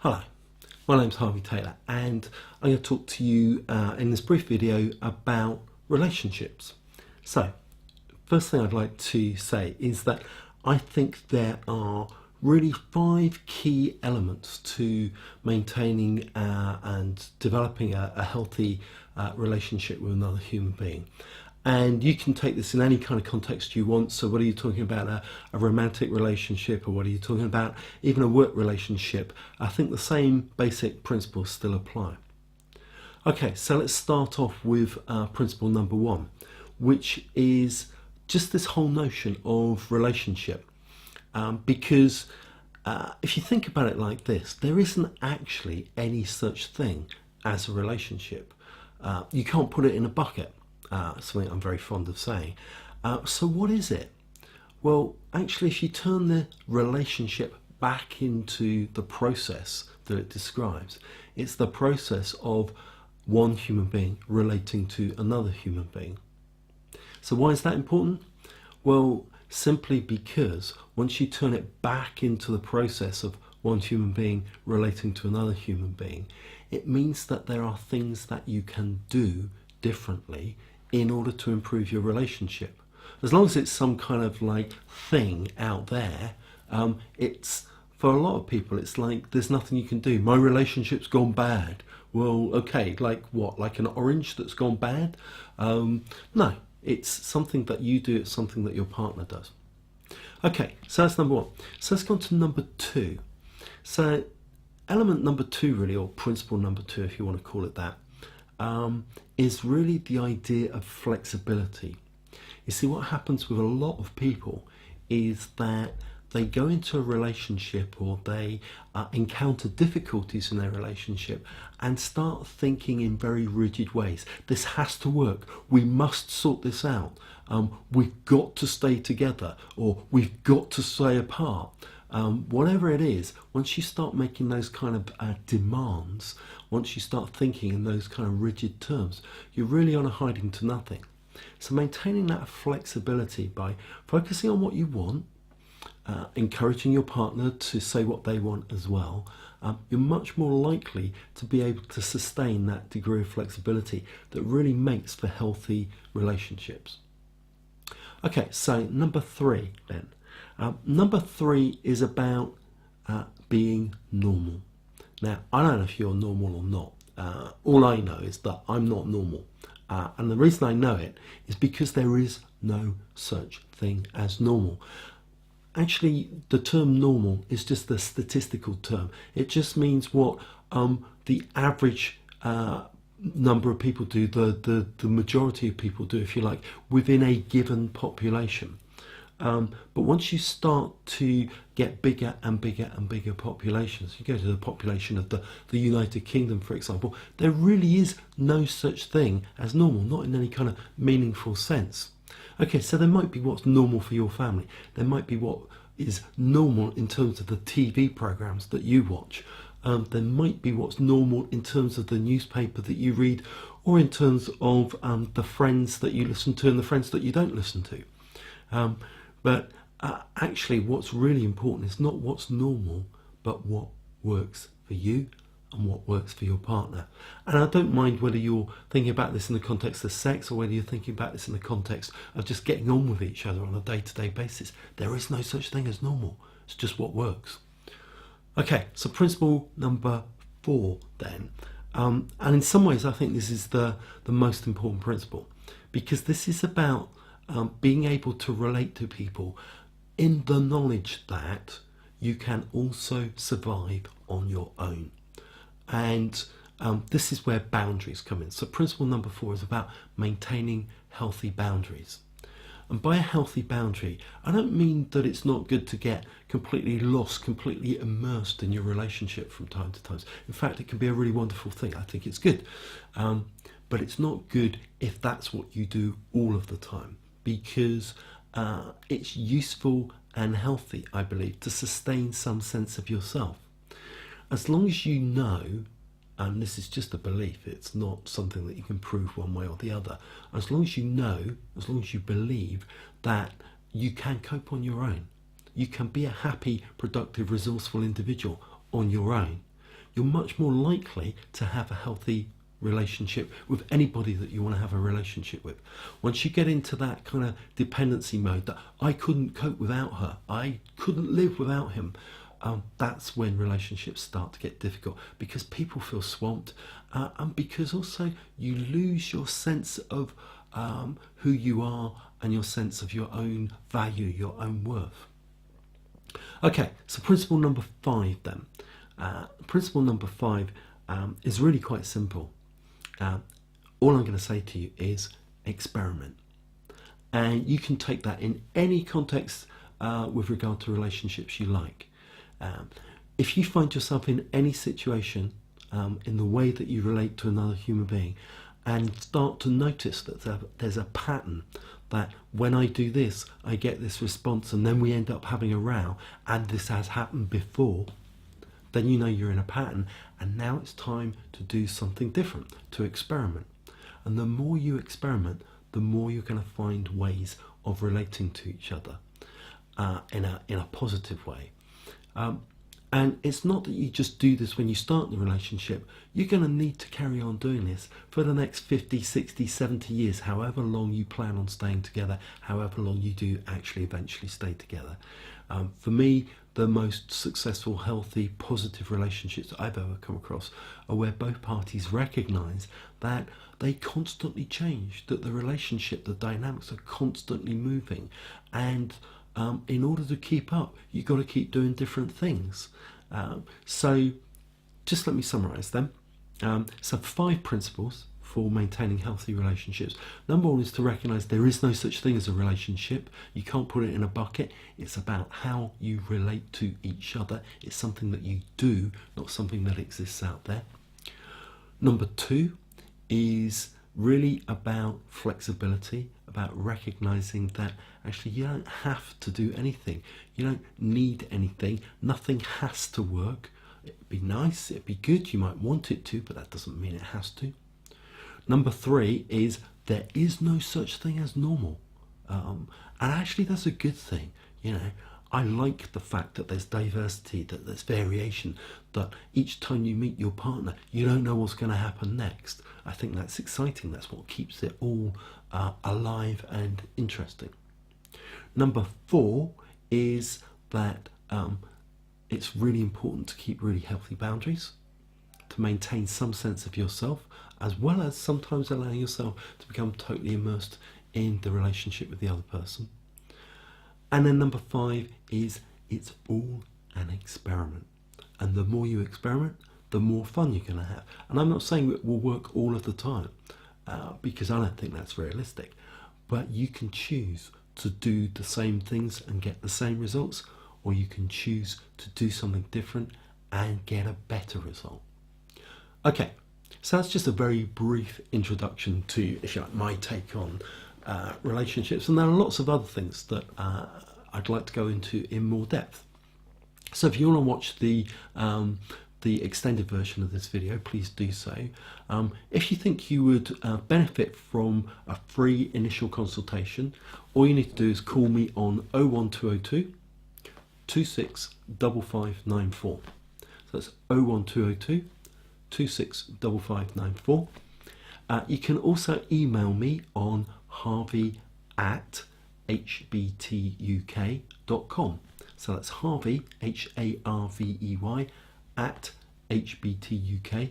Hello, my name's Harvey Taylor and I'm going to talk to you in this brief video about relationships. So, first thing I'd like to say is that I think there are really 5 key elements to maintaining and developing a healthy relationship with another human being. And you can take this in any kind of context you want. So whether you're talking about a romantic relationship or whether you're talking about even a work relationship, I think the same basic principles still apply. Okay, so let's start off with principle number 1, which is just this whole notion of relationship. Because if you think about it like this, there isn't actually any such thing as a relationship. You can't put it in a bucket. Something I'm very fond of saying. So what is it? Well, actually, if you turn the relationship back into the process that it describes, it's the process of one human being relating to another human being. So why is that important? Well, simply because once you turn it back into the process of one human being relating to another human being, it means that there are things that you can do differently in order to improve your relationship. As long as it's some kind of like thing out there, it's, for a lot of people, it's like there's nothing you can do. My relationship's gone bad. Well, okay, like what? Like an orange that's gone bad? No, it's something that you do, it's something that your partner does. Okay, so that's number 1. So let's go on to number 2. So element number 2 really, or principle number 2 if you want to call it that, is really the idea of flexibility. You see, what happens with a lot of people is that they go into a relationship or they encounter difficulties in their relationship and start thinking in very rigid ways. This has to work. We must sort this out. We've got to stay together, or we've got to stay apart. Whatever it is, once you start making those kind of demands, once you start thinking in those kind of rigid terms, you're really on a hiding to nothing. So maintaining that flexibility by focusing on what you want, encouraging your partner to say what they want as well, you're much more likely to be able to sustain that degree of flexibility that really makes for healthy relationships. Okay, so number 3 then. Number 3 is about being normal. Now, I don't know if you're normal or not. All I know is that I'm not normal. And the reason I know it is because there is no such thing as normal. Actually, the term normal is just a statistical term. It just means what the average number of people do, the majority of people do, if you like, within a given population. But once you start to get bigger and bigger and bigger populations, you go to the population of the United Kingdom, for example, there really is no such thing as normal, not in any kind of meaningful sense. Okay, so there might be what's normal for your family. There might be what is normal in terms of the TV programs that you watch. There might be what's normal in terms of the newspaper that you read, or in terms of the friends that you listen to and the friends that you don't listen to. But actually what's really important is not what's normal, but what works for you and what works for your partner. And I don't mind whether you're thinking about this in the context of sex or whether you're thinking about this in the context of just getting on with each other on a day-to-day basis. There is no such thing as normal. It's just what works. Okay, so principle number 4 then. And in some ways I think this is the most important principle, because this is about being able to relate to people in the knowledge that you can also survive on your own. And this is where boundaries come in. So principle number 4 is about maintaining healthy boundaries. And by a healthy boundary, I don't mean that it's not good to get completely lost, completely immersed in your relationship from time to time. In fact, it can be a really wonderful thing. I think it's good. But it's not good if that's what you do all of the time, because it's useful and healthy, I believe, to sustain some sense of yourself. As long as you know, and this is just a belief, it's not something that you can prove one way or the other, as long as you know, as long as you believe that you can cope on your own, you can be a happy, productive, resourceful individual on your own, you're much more likely to have a healthy relationship with anybody that you want to have a relationship with. Once you get into that kind of dependency mode that I couldn't cope without her, I couldn't live without him, that's when relationships start to get difficult, because people feel swamped, and because also you lose your sense of who you are and your sense of your own value, your own worth. Okay, so principle number 5 then. Principle number 5 is really quite simple. All I'm going to say to you is experiment. And you can take that in any context with regard to relationships you like. If you find yourself in any situation in the way that you relate to another human being, and start to notice that there's a pattern, that when I do this, I get this response, and then we end up having a row, and this has happened before, then you know you're in a pattern, and now it's time to do something different, to experiment. And the more you experiment, the more you're going to find ways of relating to each other in a positive way. And it's not that you just do this when you start the relationship. You're going to need to carry on doing this for the next 50, 60, 70 years, however long you plan on staying together, however long you do actually eventually stay together. For me, the most successful, healthy, positive relationships I've ever come across are where both parties recognise that they constantly change, that the relationship, the dynamics are constantly moving, and in order to keep up, you've got to keep doing different things. So just let me summarise them. So 5 principles for maintaining healthy relationships. Number 1 is to recognise there is no such thing as a relationship. You can't put it in a bucket. It's about how you relate to each other. It's something that you do, not something that exists out there. Number 2 is really about flexibility, about recognising that actually you don't have to do anything. You don't need anything. Nothing has to work. It'd be nice, it'd be good, you might want it to, but that doesn't mean it has to. Number 3 is there is no such thing as normal. And actually that's a good thing. You know, I like the fact that there's diversity, that there's variation, that each time you meet your partner, you don't know what's going to happen next. I think that's exciting. That's what keeps it all alive and interesting. Number 4 is that it's really important to keep really healthy boundaries, to maintain some sense of yourself, as well as sometimes allowing yourself to become totally immersed in the relationship with the other person. And then number 5 is it's all an experiment. And the more you experiment, the more fun you're going to have. And I'm not saying it will work all of the time, because I don't think that's realistic. But you can choose to do the same things and get the same results, or you can choose to do something different and get a better result. Okay, so that's just a very brief introduction to, if you like, my take on relationships, and there are lots of other things that I'd like to go into in more depth. So if you want to watch the extended version of this video, please do so. If you think you would benefit from a free initial consultation, all you need to do is call me on 01202 265594. So that's 01202 265594. You can also email me on harvey@hbtuk.com. So that's Harvey, HARVEY, at hbtuk.com.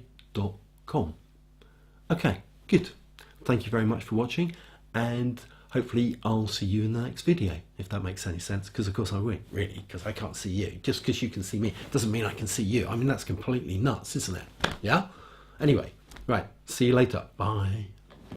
Okay, good. Thank you very much for watching, and hopefully I'll see you in the next video, if that makes any sense, because of course I won't, really, because I can't see you. Just because you can see me doesn't mean I can see you. I mean, that's completely nuts, isn't it? Yeah? Anyway, right, see you later. Bye.